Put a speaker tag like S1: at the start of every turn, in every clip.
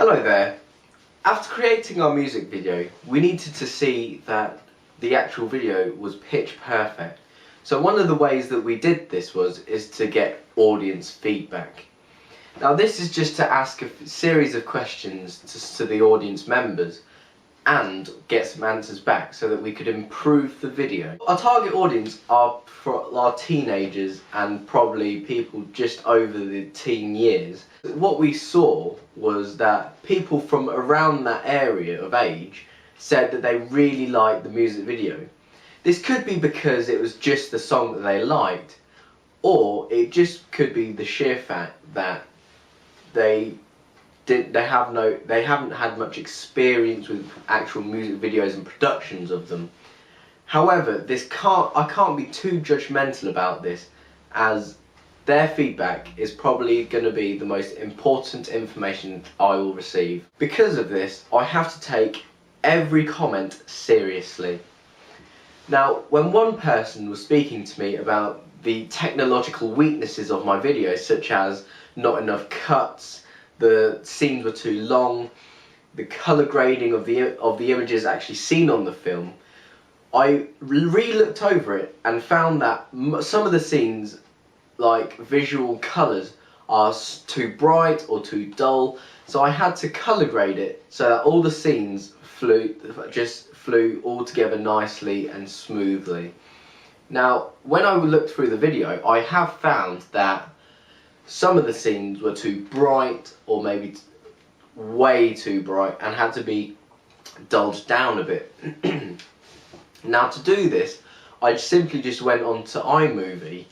S1: Hello there. After creating our music video, we needed to see that the actual video was pitch perfect. So one of the ways that we did this is to get audience feedback. Now this is just to ask a series of questions to the audience members and get some answers back so that we could improve the video. Our target audience are teenagers and probably people just over the teen years. What we saw was that people from around that area of age said that they really liked the music video. This could be because it was just the song that they liked, or it just could be the sheer fact that they haven't had much experience with actual music videos and productions of them. However, I can't be too judgmental about this, as their feedback is probably going to be the most important information I will receive. Because of this, I have to take every comment seriously. Now, when one person was speaking to me about the technological weaknesses of my videos, such as not enough cuts, the scenes were too long, the colour grading of the images actually seen on the film, I re-looked over it and found that some of the scenes, like visual colours, are too bright or too dull, so I had to colour grade it so that all the scenes flew all together nicely and smoothly. Now, when I looked through the video, I have found that some of the scenes were too bright, or maybe way too bright, and had to be dulled down a bit. Now, to do this, I simply just went on to iMovie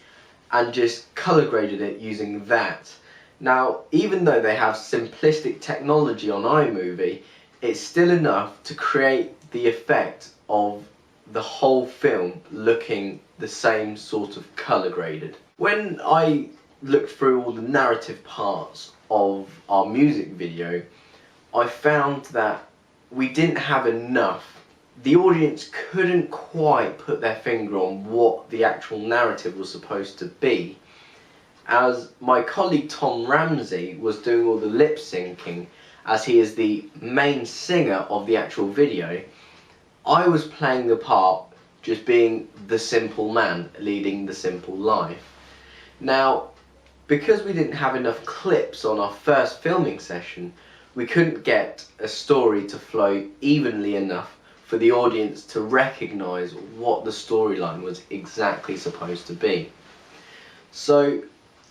S1: and just colour graded it using that. Now, even though they have simplistic technology on iMovie, it's still enough to create the effect of the whole film looking the same sort of colour graded. When I looked through all the narrative parts of our music video, I found that we didn't have enough. The audience couldn't quite put their finger on what the actual narrative was supposed to be. As my colleague Tom Ramsey was doing all the lip syncing, as he is the main singer of the actual video, I was playing the part just being the simple man leading the simple life. Now, because we didn't have enough clips on our first filming session, we couldn't get a story to flow evenly enough for the audience to recognise what the storyline was exactly supposed to be. So,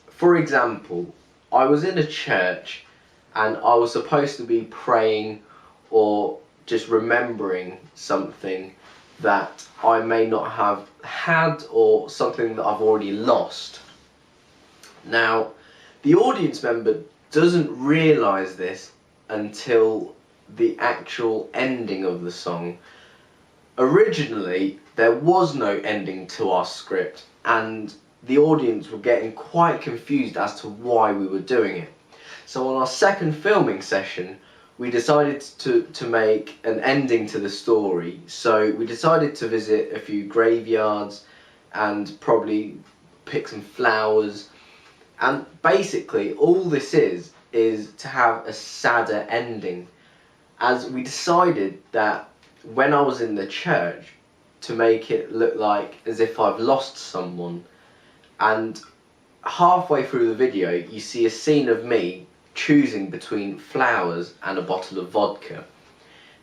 S1: for example, I was in a church and I was supposed to be praying or just remembering something that I may not have had, or something that I've already lost. Now, the audience member doesn't realise this until the actual ending of the song. Originally, there was no ending to our script, and the audience were getting quite confused as to why we were doing it. So on our second filming session, we decided to make an ending to the story. So we decided to visit a few graveyards and probably pick some flowers. And basically all this is to have a sadder ending, as we decided that when I was in the church, to make it look like as if I've lost someone. And halfway through the video you see a scene of me choosing between flowers and a bottle of vodka.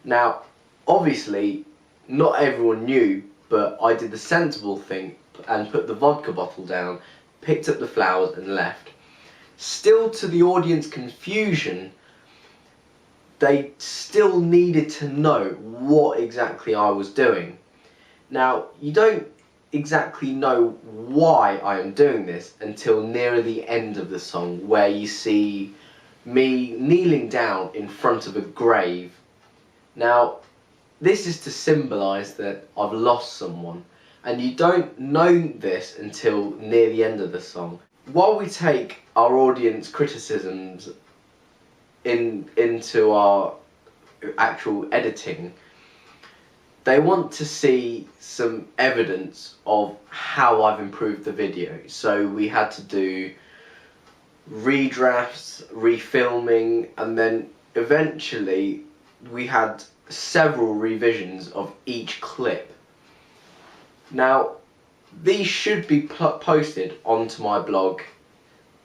S1: Now, obviously not everyone knew, but I did the sensible thing and put the vodka bottle down, picked up the flowers and left. Still, to the audience confusion, they still needed to know what exactly I was doing. Now, you don't exactly know why I am doing this until nearer the end of the song, where you see me kneeling down in front of a grave. Now, this is to symbolise that I've lost someone, and you don't know this until near the end of the song. While we take our audience criticisms into our actual editing, they want to see some evidence of how I've improved the video. So we had to do redrafts, refilming, and then eventually we had several revisions of each clip. Now, these should be posted onto my blog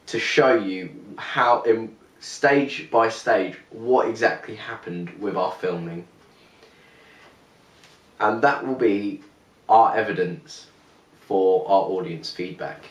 S1: to show you how, in stage by stage, what exactly happened with our filming. And that will be our evidence for our audience feedback.